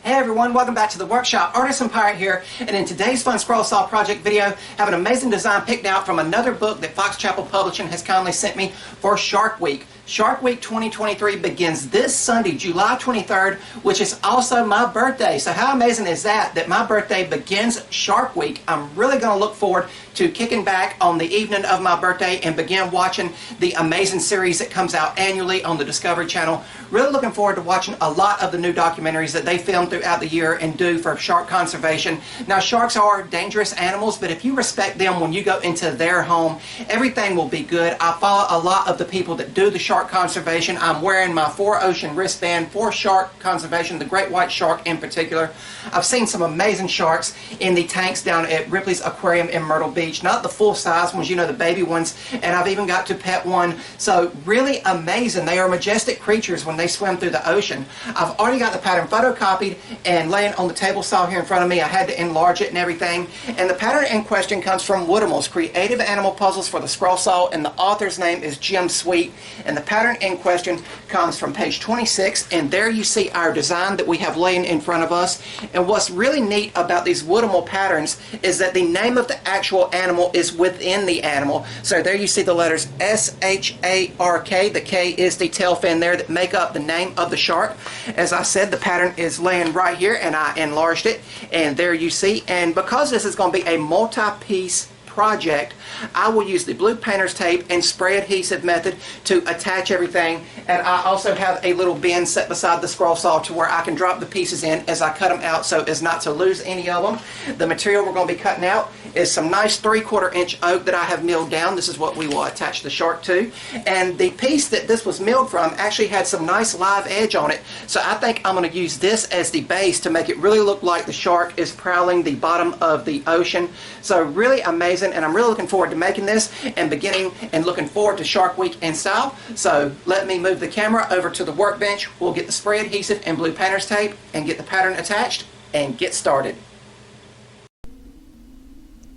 Hey everyone, welcome back to the workshop. Artisan Pirate here, and in today's fun scroll saw project video, I have an amazing design picked out from another book that Fox Chapel Publishing has kindly sent me for Shark Week. Shark Week 2023 begins this Sunday, July 23rd, which is also my birthday. So how amazing is that my birthday begins Shark Week? I'm really going to look forward to kicking back on the evening of my birthday and begin watching the amazing series that comes out annually on the Discovery Channel. Really looking forward to watching a lot of the new documentaries that they film throughout the year and do for shark conservation. Now, sharks are dangerous animals, but if you respect them when you go into their home, everything will be good. I follow a lot of the people that do the shark conservation. I'm wearing my 4Ocean wristband for shark conservation, the great white shark in particular. I've seen some amazing sharks in the tanks down at Ripley's Aquarium in Myrtle Beach. Not the full-size ones, you know, the baby ones, and I've even got to pet one. So really amazing. They are majestic creatures when they swim through the ocean. I've already got the pattern photocopied and laying on the table saw here in front of me. I had to enlarge it and everything. And the pattern in question comes from Woodimals, Creative Animal Puzzles for the Scroll Saw, and the author's name is Jim Sweet. And the pattern in question comes from page 26, and there you see our design that we have laying in front of us. And what's really neat about these Woodimal patterns is that the name of the actual animal is within the animal. So there you see the letters S-H-A-R-K. The K is the tail fin there that make up the name of the shark. As I said, the pattern is laying right here, and I enlarged it, and there you see. And because this is going to be a multi-piece project, I will use the blue painter's tape and spray adhesive method to attach everything. And I also have a little bin set beside the scroll saw to where I can drop the pieces in as I cut them out so as not to lose any of them. The material we're going to be cutting out is some nice 3/4 inch oak that I have milled down. This is what we will attach the shark to. And the piece that this was milled from actually had some nice live edge on it. So I think I'm going to use this as the base to make it really look like the shark is prowling the bottom of the ocean. So really amazing, and I'm really looking forward to making this and beginning and looking forward to Shark Week in style. So let me move the camera over to the workbench. We'll get the spray adhesive and blue painter's tape and get the pattern attached and get started.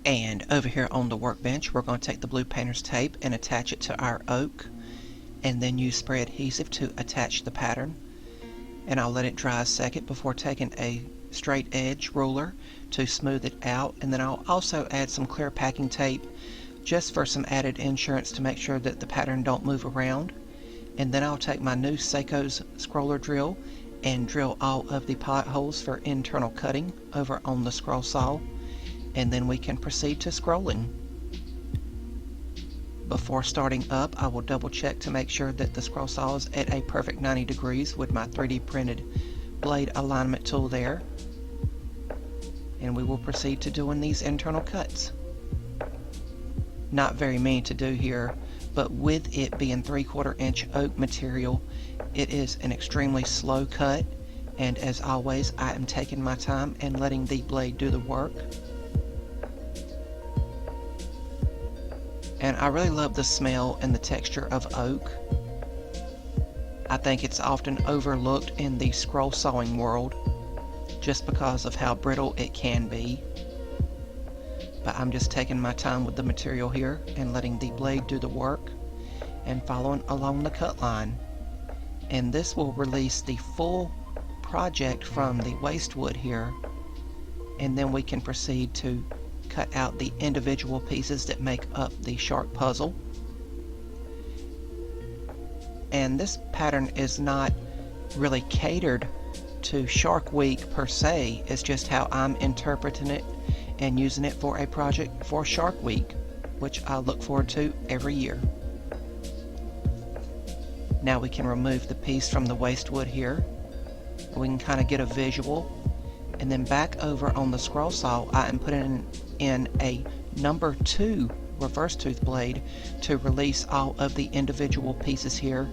And over here on the workbench, we're going to take the blue painter's tape and attach it to our oak, and then use spray adhesive to attach the pattern. And I'll let it dry a second before taking a straight edge ruler to smooth it out. And then I'll also add some clear packing tape just for some added insurance to make sure that the pattern don't move around. And then I'll take my new Seiko's scroller drill and drill all of the pilot holes for internal cutting over on the scroll saw, and then we can proceed to scrolling. Before starting up, I will double check to make sure that the scroll saw is at a perfect 90 degrees with my 3D printed blade alignment tool there. And we will proceed to doing these internal cuts. Not very many to do here, but with it being 3/4 inch oak material, it is an extremely slow cut, and as always, I am taking my time and letting the blade do the work. And I really love the smell and the texture of oak. I think it's often overlooked in the scroll sawing world just because of how brittle it can be. But I'm just taking my time with the material here and letting the blade do the work and following along the cut line. And this will release the full project from the waste wood here, and then we can proceed to cut out the individual pieces that make up the shark puzzle. And this pattern is not really catered to Shark Week per se. It's just how I'm interpreting it and using it for a project for Shark Week, which I look forward to every year. Now we can remove the piece from the waste wood here. We can kind of get a visual. And then back over on the scroll saw, I am putting in a number 2 reverse tooth blade to release all of the individual pieces here.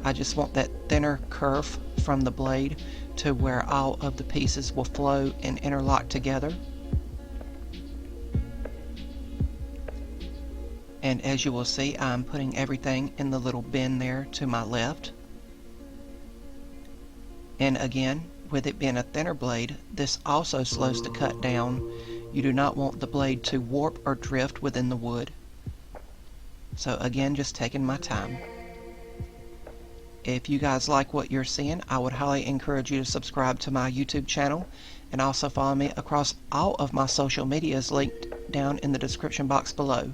I just want that thinner curve from the blade to where all of the pieces will flow and interlock together. And as you will see, I'm putting everything in the little bin there to my left. And again, with it being a thinner blade, this also slows the cut down. You do not want the blade to warp or drift within the wood. So again, just taking my time. If you guys like what you're seeing, I would highly encourage you to subscribe to my YouTube channel and also follow me across all of my social medias linked down in the description box below.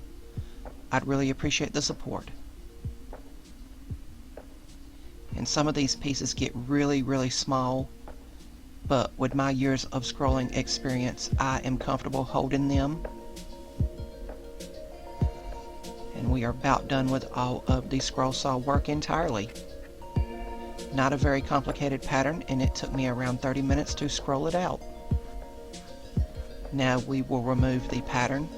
I'd really appreciate the support. And some of these pieces get really small, but with my years of scrolling experience, I am comfortable holding them. And we are about done with all of the scroll saw work entirely. Not a very complicated pattern, and it took me around 30 minutes to scroll it out. Now we will remove the pattern,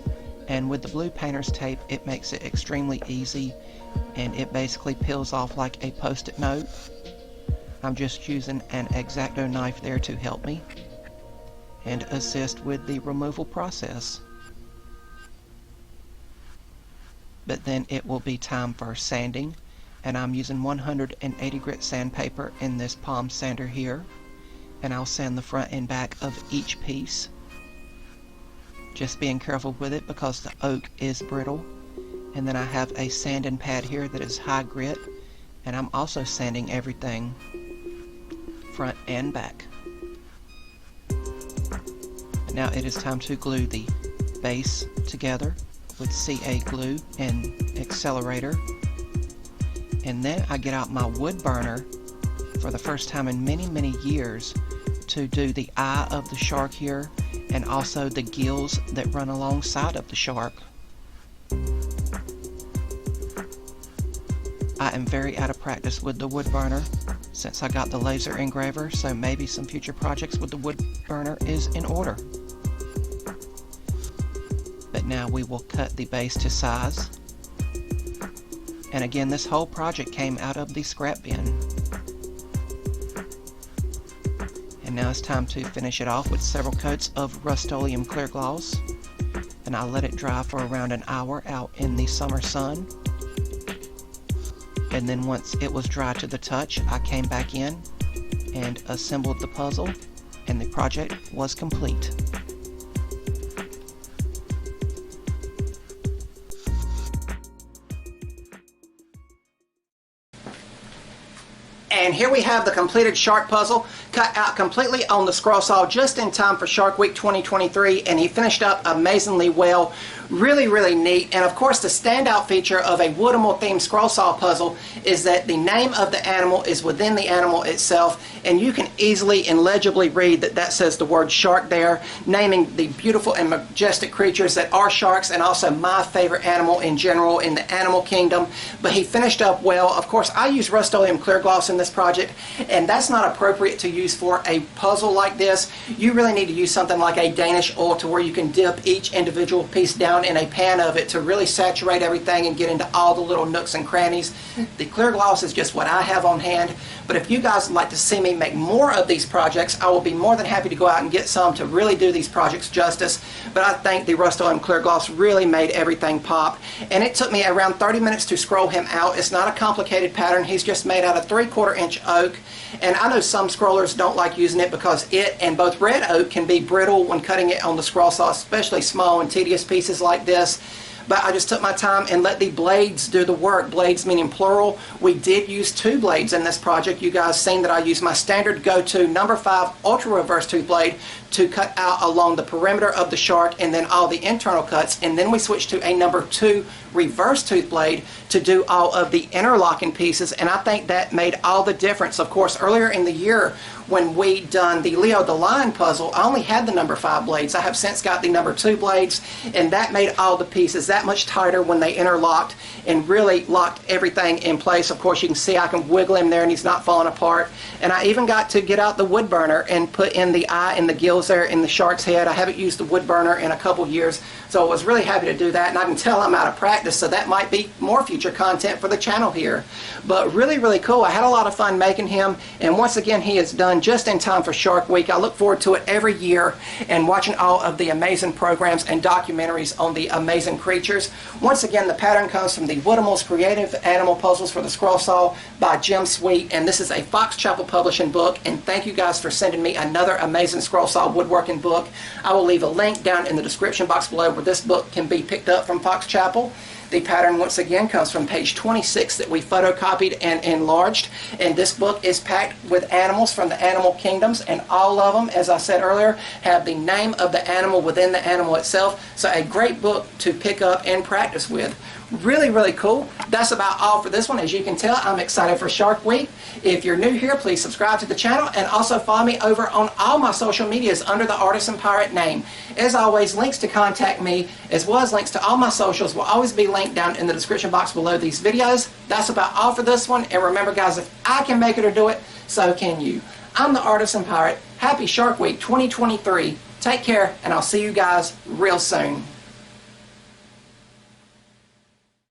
and with the blue painter's tape it makes it extremely easy, and it basically peels off like a post-it note. I'm just using an X-Acto knife there to help me and assist with the removal process. But then it will be time for sanding, and I'm using 180 grit sandpaper in this palm sander here, and I'll sand the front and back of each piece. Just being careful with it because the oak is brittle. And then I have a sanding pad here that is high grit, and I'm also sanding everything front and back. Now it is time to glue the base together with CA glue and accelerator. And then I get out my wood burner for the first time in many years to do the eye of the shark here, and also the gills that run alongside of the shark. I am very out of practice with the wood burner since I got the laser engraver, so maybe some future projects with the wood burner is in order. But now we will cut the base to size. And again, this whole project came out of the scrap bin. And now it's time to finish it off with several coats of Rust-Oleum clear gloss. And I let it dry for around an hour out in the summer sun. And then once it was dry to the touch, I came back in and assembled the puzzle, and the project was complete. And here we have the completed shark puzzle, cut out completely on the scroll saw just in time for Shark Week 2023, and he finished up amazingly well. Really neat. And of course, the standout feature of a Woodimal themed scroll saw puzzle is that the name of the animal is within the animal itself, and you can easily and legibly read that that says the word shark there, naming the beautiful and majestic creatures that are sharks, and also my favorite animal in general in the animal kingdom. But he finished up well. Of course, I use Rust-Oleum clear gloss in this project, and that's not appropriate to use for a puzzle like this. You really need to use something like a Danish oil, to where you can dip each individual piece down in a pan of it to really saturate everything and get into all the little nooks and crannies. The clear gloss is just what I have on hand, but if you guys would like to see me make more of these projects, I will be more than happy to go out and get some to really do these projects justice. But I think the Rust-Oleum clear gloss really made everything pop, and it took me around 30 minutes to scroll him out. It's not a complicated pattern. He's just made out of 3/4 inch oak, and I know some scrollers don't like using it because it and both red oak can be brittle when cutting it on the scroll saw, especially small and tedious pieces like this. But I just took my time and let the blades do the work. Blades meaning plural. We did use 2 blades in this project. You guys seen that I used my standard go-to number 5 ultra reverse tooth blade to cut out along the perimeter of the shark and then all the internal cuts, and then we switched to a number 2 reverse tooth blade to do all of the interlocking pieces, and I think that made all the difference. Of course, earlier in the year when we done the Leo the Lion puzzle, I only had the number 5 blades. I have since got the number 2 blades, and that made all the pieces that much tighter when they interlocked and really locked everything in place. Of course, you can see I can wiggle him there and he's not falling apart. And I even got to get out the wood burner and put in the eye and the gills there in the shark's head. I haven't used the wood burner in a couple years, so I was really happy to do that, and I can tell I'm out of practice, so that might be more future content for the channel here. But really cool. I had a lot of fun making him, and once again he is done just in time for Shark Week. I look forward to it every year and watching all of the amazing programs and documentaries on the amazing creatures. Once again, the pattern comes from the Woodimals Creative Animal Puzzles for the Scroll Saw by Jim Sweet, and this is a Fox Chapel Publishing book, and thank you guys for sending me another amazing scroll saw woodworking book. I will leave a link down in the description box below where this book can be picked up from Fox Chapel. The pattern once again comes from page 26 that we photocopied and enlarged, and this book is packed with animals from the animal kingdoms, and all of them, as I said earlier, have the name of the animal within the animal itself. So a great book to pick up and practice with. Really, really cool. That's about all for this one. As you can tell, I'm excited for Shark Week. If you're new here, please subscribe to the channel and also follow me over on all my social medias under the Artisan Pirate name. As always, links to contact me as well as links to all my socials will always be linked down in the description box below these videos. That's about all for this one. And remember, guys, if I can make it or do it, so can you. I'm the Artisan Pirate. Happy Shark Week 2023. Take care, and I'll see you guys real soon.